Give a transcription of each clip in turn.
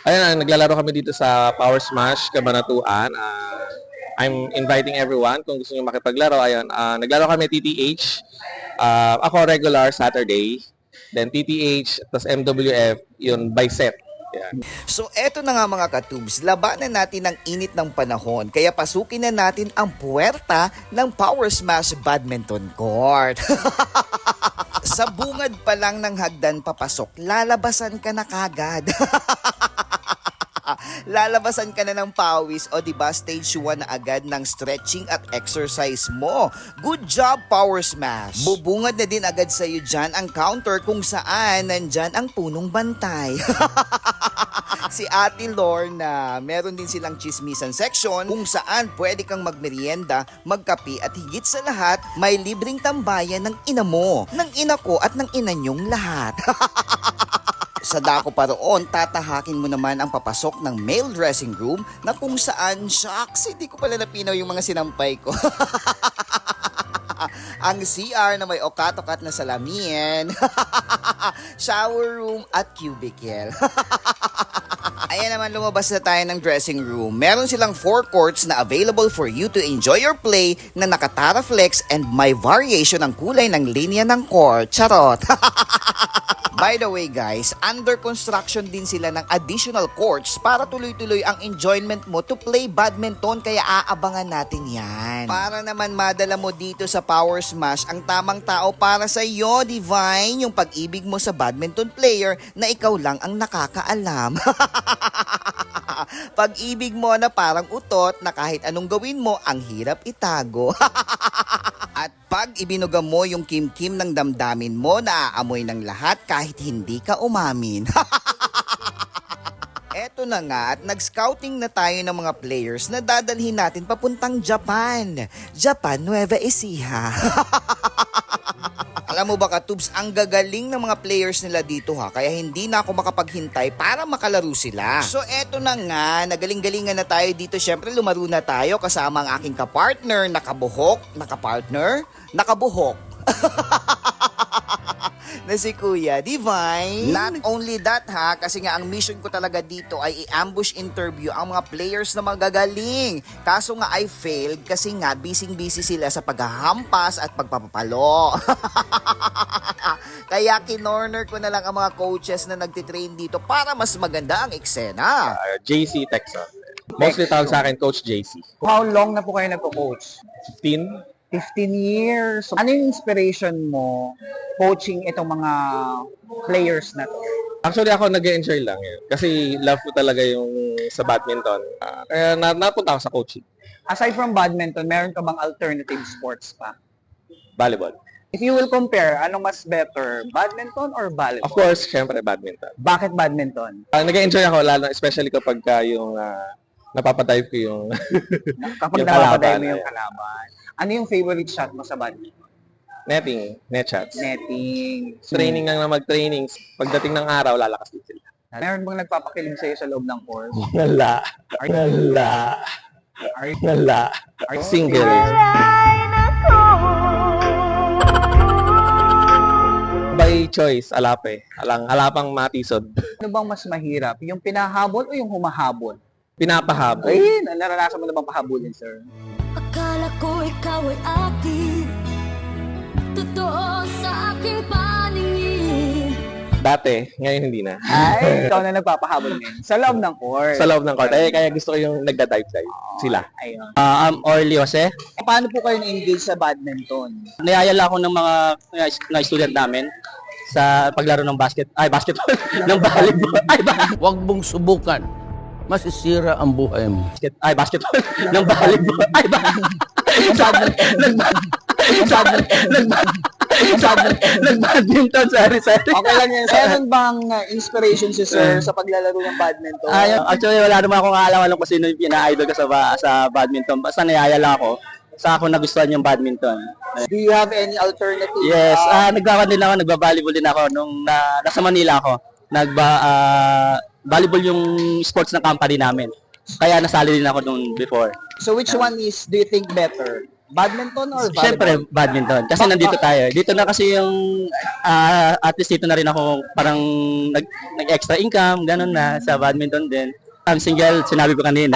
Ayan, naglalaro kami dito sa Power Smash, Cabanatuan. I'm inviting everyone kung gusto nyo makipaglaro. Ayun, naglaro kami TTH. Ako regular Saturday. Then TTH, tapos MWF, yun by set. Yan. So eto na nga mga katubs, labanan natin ang init ng panahon kaya pasukin na natin ang puwerta ng Power Smash Badminton Court. Sa bungad pa lang ng hagdan papasok, lalabasan ka na kagad. Lalabasan ka na ng pawis o diba stage 1 na agad ng stretching at exercise mo. Good job, Power Smash! Bubungad na din agad sa'yo dyan ang counter kung saan nandyan ang punong bantay. Si Ate Lorna, meron din silang chismisan section kung saan pwede kang magmerienda, magkape at higit sa lahat, may libreng tambayan ng ina mo, ng ina ko at ng ina nyong lahat. Sa dako pa roon, tatahakin mo naman ang papasok ng male dressing room na kung saan, shucks, hindi ko pala napinaw yung mga sinampay ko. Ang CR na may okat-okat na salamin, shower room at cubicle. Ayan naman, lumabas na tayo ng dressing room. Meron silang 4 courts na available for you to enjoy your play na nakatara flex and may variation ang kulay ng linya ng court. Charot! By the way guys, under construction din sila ng additional courts para tuloy-tuloy ang enjoyment mo to play badminton kaya aabangan natin yan. Para naman madala mo dito sa Power Smash ang tamang tao para sa iyo, Divine, yung pag-ibig mo sa badminton player na ikaw lang ang nakakaalam. Pag-ibig mo na parang utot na kahit anong gawin mo, ang hirap itago. At pag ibinuga mo yung kim-kim ng damdamin mo, naaamoy ng lahat kahit hindi ka umamin. Eto na nga at nag-scouting na tayo ng mga players na dadalhin natin papuntang Japan. Japan, Nueva Ecija. Alam mo ba katubs, ang gagaling ng mga players nila dito ha, kaya hindi na ako makapaghintay para makalaro sila. So eto na nga, nagaling-galingan na tayo dito. Syempre lumaro na tayo kasama ang aking kapartner, nakabuhok na si Kuya Divine. Not only that ha, kasi nga ang mission ko talaga dito ay i-ambush interview ang mga players na magagaling. Kaso nga I failed kasi nga busy sila sa paghahampas at pagpapapalo. Kaya kinorner ko na lang ang mga coaches na nagtitrain dito para mas maganda ang eksena. JC Texan. Mostly tawag sa akin, Coach JC. How long na po kayo nagpo-coach? 15. 15 years. So, ano yung inspiration mo coaching itong mga players na to? Actually, ako nag-enjoy lang yan. Kasi love ko talaga yung sa badminton. Kaya napunta ako sa coaching. Aside from badminton, meron ka bang alternative sports pa? Volleyball. If you will compare, anong mas better, badminton or volleyball? Of course, syempre badminton. Bakit badminton? Nag-enjoy ako, lalo especially kapag yung napapadive ko yung Kapag yung napapaday kalaban, mo yung ayan. kalaban. Ano yung favorite shot mo sa badminton? Netting, net shots. Netting. Training lang na mag-training. Pagdating ng araw, lalakas din sila. Meron bang nagpapakilig sa'yo sa loob ng course? Wala. Single. By choice, alape. Alapang matisod. Ano bang mas mahirap? Yung pinahabol o yung humahabol? Pinapahabol. Ay, naranasan mo na bang pahabulin, sir? Akala ko ikaw ay akin, totoo sa aking paningin. Dati, ngayon hindi na. Ay, ikaw na nagpapahabol ngayon. Sa loob ng court. Sa loob ng court. Kaya gusto ko yung nagda-dive-dive. Sila. Ayun. I'm Orly Jose. Paano po kayo na-engage sa badminton? Niyayala ako ng mga student namin sa paglaro ng basketball, ng volleyball, Huwag mong subukan. Masisira ang buhay mo. basketball, ng volleyball, nagbadminton, sorry. Okay lang yan. Meron bang inspiration si sir sa paglalaro ng badminton? Actually, wala naman akong alam kung sino yung pina-idol ko sa badminton. Basta niyayala ako sa ako nagustuhan yung badminton. Do you have any alternative? Yes, nagba-volleyball din ako nung nasa Manila ako. Volleyball yung sports ng company namin. Kaya nasali din ako nung before. So which one do you think better? Badminton or volleyball? Siyempre, badminton. Kasi nandito tayo. Dito na kasi yung, at least dito na rin ako parang nag-extra income, ganun na, sa badminton din. I'm single, sinabi ko kanina.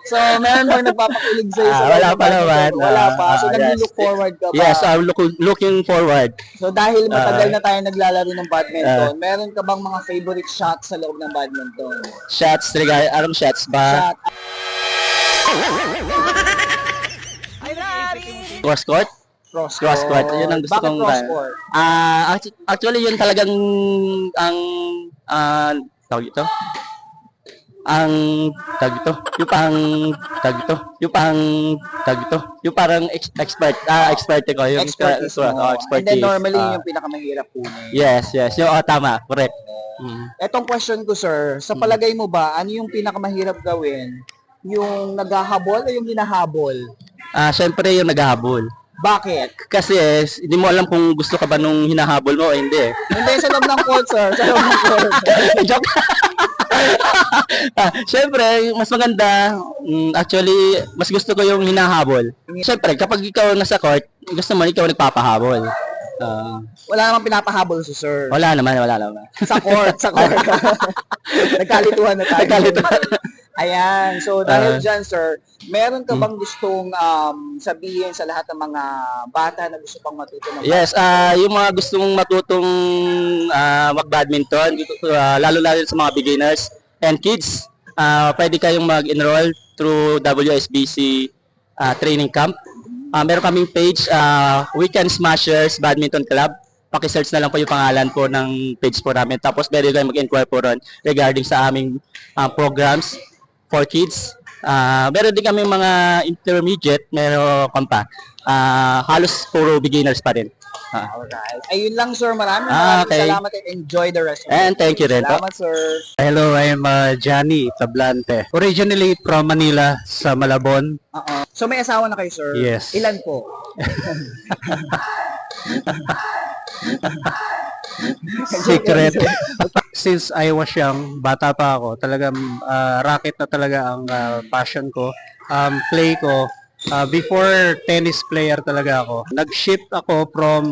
So, meron bang nagpapakilig sa'yo sa Wala pa naman. Wala pa. So, Yes. nag-look forward ka pa. Yes, I'm looking forward. So, dahil matagal na tayo naglalaro ng badminton, meron ka bang mga favorite shots sa loob ng badminton? Shots, anong shots ba? Shot. Cross court? Cross Cross court. Yun ang gusto Bakit kong cross court? Actually, yun talagang tawag ito? Yung parang expert ko. Yung Expertise mo. And expertise. then normally, yun yung pinakamahirap kunin. Yes. Yung, tama. Correct. Etong question ko, sir, sa palagay mo ba, ano yung pinakamahirap gawin? Yung naghahabol o yung hinahabol? Siyempre yung naghahabol. Bakit? Kasi hindi mo alam kung gusto ka ba nung hinahabol mo o hindi. Hindi, sa loob ng court, sir. Sa loob ng court. Joke. Siyempre, mas maganda, actually, mas gusto ko yung hinahabol. Siyempre, kapag ikaw nasa court, gusto mo ikaw nagpapahabol. Wala namang pinapahabol si sir. Wala naman. Sa court. Nagkalituhan na tayo. Nagkalituhan. Ayan. So, dahil dyan, sir, meron ka bang gustong sabihin sa lahat ng mga bata na gusto pang matuto ng Yes, yung mga gustong matutong mag-badminton, lalo-lalo sa mga beginners and kids, pwede kayong mag-enroll through WSBC training camp. Meron kaming page, Weekend Smashers Badminton Club. Paki-search na lang po yung pangalan po ng page po namin. Tapos pwede kayo mag-inquire po ron regarding sa aming programs for kids. Meron din kami mga intermediate, meron pa. Halos puro beginners pa rin. Alright. Ayun lang, sir. Maraming Okay. salamat and enjoy the rest of And the thank you rin po. Salamat, sir. Hello, I'm Johnny Tablante. Originally from Manila sa Malabon. So, may asawa na kayo, sir? Yes. Ilan po? Secret. Since I was young, bata pa ako, talagang racket na talaga ang passion ko. Play ko. Before tennis player talaga ako. Nag-shift ako from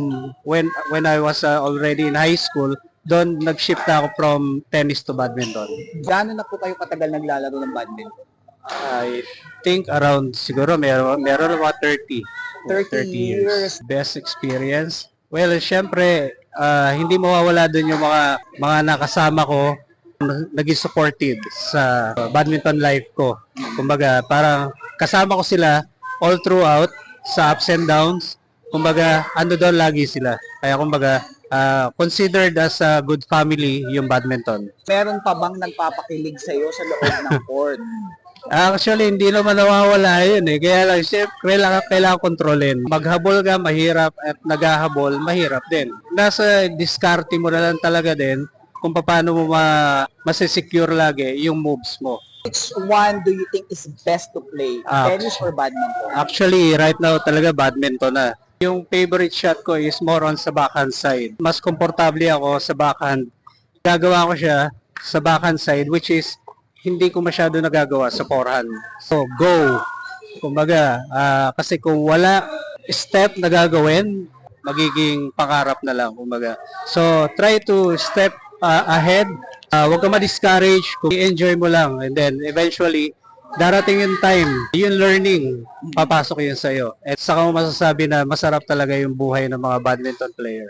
when I was already in high school. Doon nag-shift na ako from tennis to badminton. Gaano na po kayo katagal naglalaro ng badminton? I think around siguro meron mga 30 years. Best experience. Well, syempre, hindi mawawala doon yung mga nakasama ko naging supportive sa badminton life ko. Kumbaga, parang kasama ko sila all throughout sa ups and downs. Kumbaga, ano doon lagi sila. Kaya kumbaga, considered as a good family yung badminton. Meron pa bang nagpapakilig sa'yo sa loob ng court? Actually, hindi naman nawawala yun eh. Kaya lang, syempre, kailangan kontrolin. Maghabol ka, mahirap. At naghahabol, mahirap din. Nasa diskarte mo na lang talaga din kung paano mo masisecure lagi yung moves mo. Which one do you think is best to play? Tennis or badminton? Actually, right now talaga badminton na. Yung favorite shot ko is more on sa backhand side. Mas komportable ako sa backhand. Gagawa ko siya sa backhand side, which is hindi ko masyado nagagawa sa forehand. So, go! Kumbaga, kasi kung wala step na gagawin, magiging pangarap na lang. Kumbaga. So, try to step ahead. Huwag ka ma-discourage. Kung i-enjoy mo lang. And then, eventually, darating yung time, yung learning, papasok yun sa'yo. At saka mo masasabi na masarap talaga yung buhay ng mga badminton player.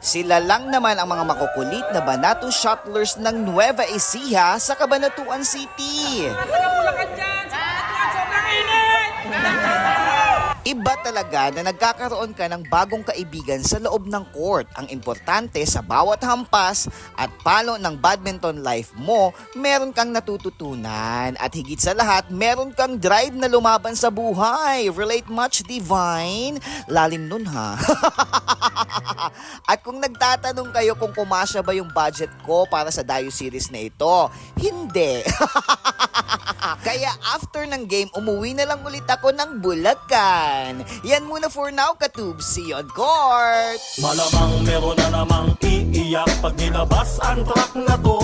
Sila lang naman ang mga makukulit na Banato shuttlers ng Nueva Ecija sa Cabanatuan City. Iba talaga na nagkakaroon ka ng bagong kaibigan sa loob ng court. Ang importante sa bawat hampas at palo ng badminton life mo, meron kang natututunan. At higit sa lahat, meron kang drive na lumaban sa buhay. Relate much, Divine? Lalim nun ha. At kung nagtatanong kayo kung kumasya ba yung budget ko para sa Dayo series na ito, hindi. Kaya after ng game, umuwi na lang ulit ako ng Bulacan. Yan muna for now, Katub. See you on court! Malamang meron na namang iiyak pag nilabas ang track na to.